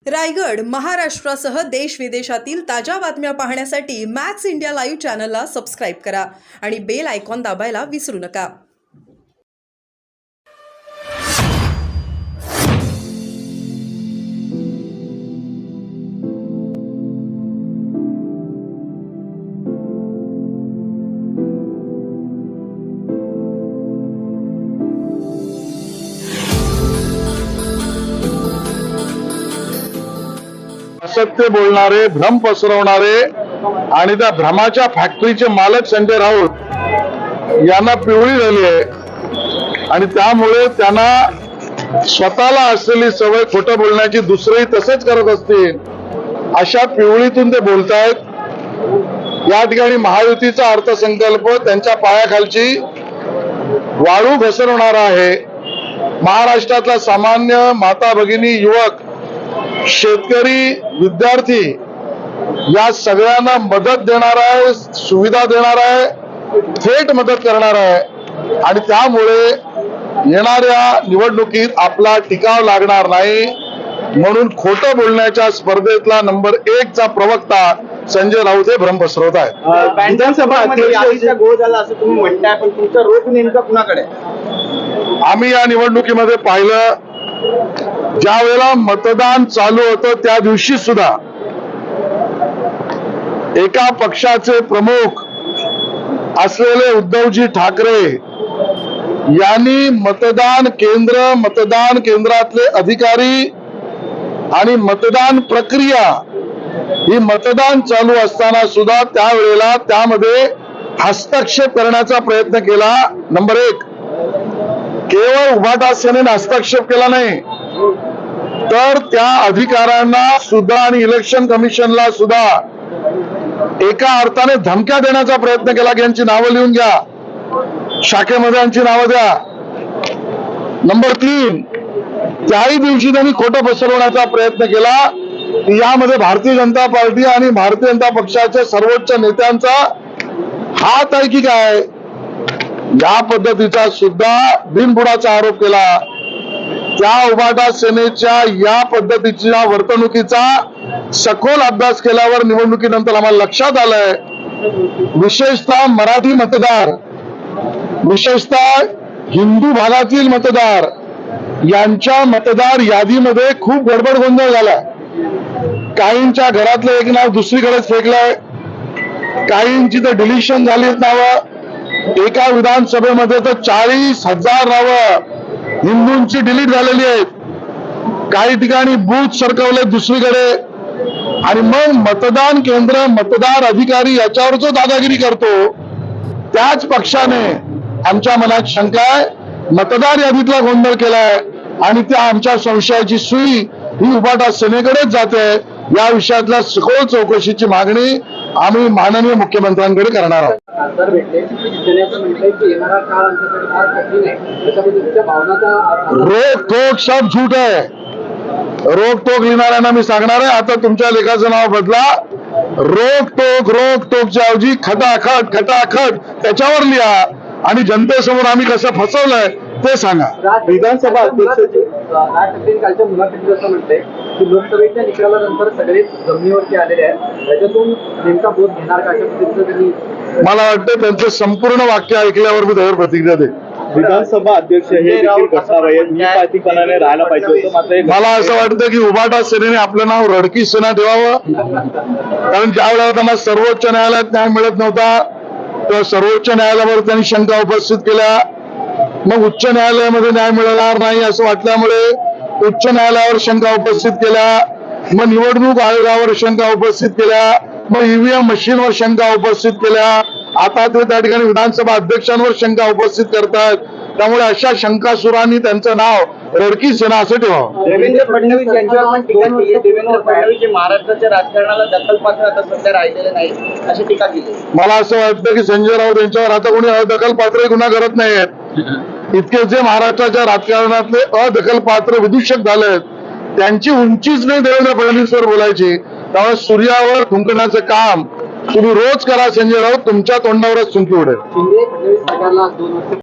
रायगड, महाराष्ट्रासह देश विदेशातील ताज्या बातम्या पाहण्यासाठी मॅक्स इंडिया लाईव्ह चॅनलला सबस्क्राईब करा आणि बेल आयकॉन दाबायला विसरू नका. असत्य बोलणारे, भ्रम पसरवणारे आणि त्या भ्रमाच्या फॅक्टरीचे मालक संजय राऊत यांना पिवळी झाली आहे आणि त्यामुळे त्यांना स्वतःला असलेली सवय खोटं बोलण्याची दुसरेही तसेच करत असतील अशा पिवळीतून ते बोलतायत. या ठिकाणी महायुतीचा अर्थसंकल्प त्यांच्या पायाखालची वाळू घसरवणारा आहे. महाराष्ट्रातला सामान्य माता भगिनी, युवक, शेतकरी, विद्यार्थी या सगळ्यांना मदत देणार आहे, सुविधा देणार आहे, थेट मदत करणार आहे आणि त्यामुळे येणाऱ्या निवडणुकीत आपला टिकाव लागणार नाही. म्हणून खोटं बोलण्याच्या स्पर्धेतला नंबर 1 चा प्रवक्ता संजय राऊत हे भ्रम पसरवत आहेत. विधानसभा अध्यक्षाचा गोळ झाला असं तुम्ही म्हणताय, पण तुमचा रोख नेमका कुणाकडे? आम्ही या निवडणुकीमध्ये पाहिलं, ज्या वेळेला मतदान चालू होतं त्या दिवशी सुद्धा एका पक्षाचे प्रमुख असलेले उद्धवजी ठाकरे यांनी मतदान केंद्रातले अधिकारी आणि मतदान प्रक्रिया ही मतदान चालू असताना सुद्धा त्यावेळेला त्यामध्ये हस्तक्षेप करण्याचा प्रयत्न केला. नंबर 1, केवळ उभाटा सेनेने हस्तक्षेप केला नाही तर त्या अधिकाऱ्यांना सुद्धा आणि इलेक्शन कमिशनला सुद्धा एका अर्थाने धमक्या देण्याचा प्रयत्न केला की यांची नावं लिहून घ्या, शाखेमध्ये यांची नावं द्या. नंबर 3, त्याही दिवशी त्यांनी खोटं पसरवण्याचा प्रयत्न केला. यामध्ये भारतीय जनता पार्टी आणि भारतीय जनता पक्षाच्या सर्वोच्च नेत्यांचा हात आहे की काय, या पद्धतीचा सुद्धा बिनबुडाचा आरोप केला. त्या उभाटा सेनेच्या या पद्धतीच्या वर्तणुकीचा सखोल अभ्यास केल्यावर निवडणुकीनंतर आम्हाला लक्षात आलंय, विशेषतः मराठी मतदार, विशेषतः हिंदू भागातील मतदार यांच्या मतदार यादीमध्ये खूप गडबड गोंधळ झालाय. काहींच्या घरातलं एक नाव दुसरीकडेच फेकलंय, काहींची तर डिलिशन झालीत नावं. एका विधानसभेमध्ये तर 40,000 नावं हिंदूंची डिलीट झालेली आहेत. काही ठिकाणी बूथ सरकवले दुसरीकडे आणि मग मतदान केंद्र, मतदार अधिकारी याच्यावर जो दादागिरी करतो त्याच पक्षाने आमच्या मनात शंका आहे, मतदार यादीतला गोंधळ केलाय आणि त्या आमच्या संशयाची सुई ही उभाटा सेनेकडेच जाते. या विषयातल्या सखोल चौकशीची मागणी आम्ही माननीय मुख्यमंत्र्यांकडे करणार आहोत. रोक टोक सब झूठ आहे. रोक टोक लिहिणाऱ्यांना मी सांगणार आहे, आता तुमच्या लेखाचं नाव बदला. रोक टोकच्या ऐवजी खटाखट त्याच्यावर लिहा आणि जनतेसमोर आम्ही कसं फसवलंय ते सांगा. विधानसभा अध्यक्षाची कालच्या मुलाखतीत असं म्हणते की लोकसभेच्या निकालानंतर सगळेच जमिनीवरती आलेले आहेत, त्याच्यातून नेमका बोध घेणार का, अशा पद्धतीचं त्यांनी. मला वाटतं त्यांचं संपूर्ण वाक्य ऐकल्यावर मी त्यावर प्रतिक्रिया देईन. विधानसभा अध्यक्ष हे देखील कसावं निपातीपणाने राहायला पाहिजे होतं, मात्र मला असं वाटतं की उभाटा सेनेने आपलं नाव रडकी सेना ठेवावं. कारण ज्या वेळेला त्यांना सर्वोच्च न्यायालयात न्याय मिळत नव्हता तर सर्वोच्च न्यायालयावर त्यांनी शंका उपस्थित केल्या. मग उच्च न्यायालयामध्ये न्याय मिळणार नाही असं वाटल्यामुळे उच्च न्यायालयावर शंका उपस्थित केल्या. मग निवडणूक आयोगावर शंका उपस्थित केल्या. मग ईव्हीएम मशीनवर शंका उपस्थित केल्या. आता ते त्या ठिकाणी विधानसभा अध्यक्षांवर शंका उपस्थित करतात. त्यामुळे अशा शंकासुरांनी त्यांचं नाव रडकी सेना असं ठेवावं. देवेंद्र फडणवीस यांच्यावर पण टीका केली. देवेंद्र फडणवीस हे महाराष्ट्राच्या राजकारणाला दखलपात्र आता सध्या राहिलेले नाही अशी टीका केली. मला असं वाटतं की संजय राऊत यांच्यावर आता कोणी अदखलपात्र गुन्हा करत नाहीत. इतके जे महाराष्ट्राच्या राजकारणातले अदखलपात्र विदूषक झालेत त्यांची उंचीच नाही देवेंद्र फडणवीसवर बोलायची. त्यामुळे सूर्यावर थुंकण्याचं काम तुम्ही रोज करा संजय राऊत, तुमच्या तोंडावरच थुंकी उडेल. शिंदे फडणवीस सरकारला 2 वर्ष